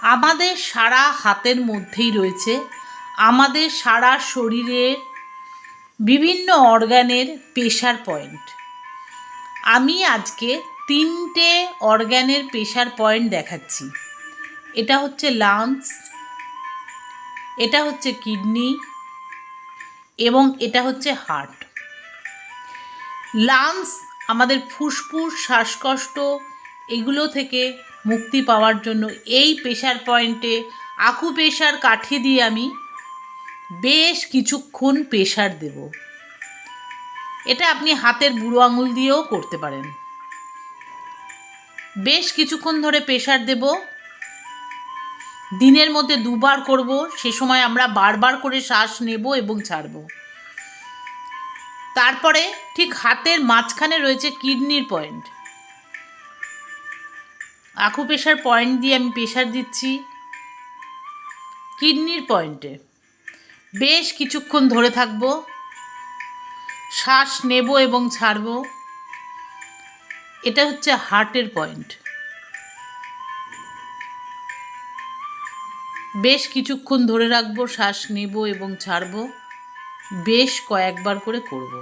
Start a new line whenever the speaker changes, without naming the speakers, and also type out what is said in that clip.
আমাদের সারা হাতের মধ্যেই রয়েছে আমাদের সারা শরীরের বিভিন্ন অর্গানের প্রেশার পয়েন্ট। আমি আজকে 3টে অর্গানের প্রেশার পয়েন্ট দেখাচ্ছি। এটা হচ্ছে লাংস, এটা হচ্ছে কিডনি এবং এটা হচ্ছে হার্ট। লাংস আমাদের ফুসফুস, শ্বাসকষ্ট এগুলো থেকে মুক্তি পাওয়ার জন্য এই প্রেশার পয়েন্টে আকুপ্রেশার কাঠি দিয়ে আমি বেশ কিছুক্ষণ প্রেশার দেব। এটা আপনি হাতের বুড়ো আঙুল দিয়েও করতে পারেন। বেশ কিছুক্ষণ ধরে প্রেশার দেব। দিনের মধ্যে 2বার করব। সে সময় আমরা বারবার করে শ্বাস নেব এবং ছাড়ব। তারপরে ঠিক হাতের মাঝখানে রয়েছে কিডনির পয়েন্ট। আকুপ্রেশার পয়েন্ট দিয়ে আমি প্রেশার দিচ্ছি কিডনির পয়েন্টে। বেশ কিছুক্ষণ ধরে থাকব, শ্বাস নেব এবং ছাড়ব। এটা হচ্ছে হার্টের পয়েন্ট। বেশ কিছুক্ষণ ধরে রাখবো, শ্বাস নেব এবং ছাড়ব। বেশ কয়েকবার করে করব।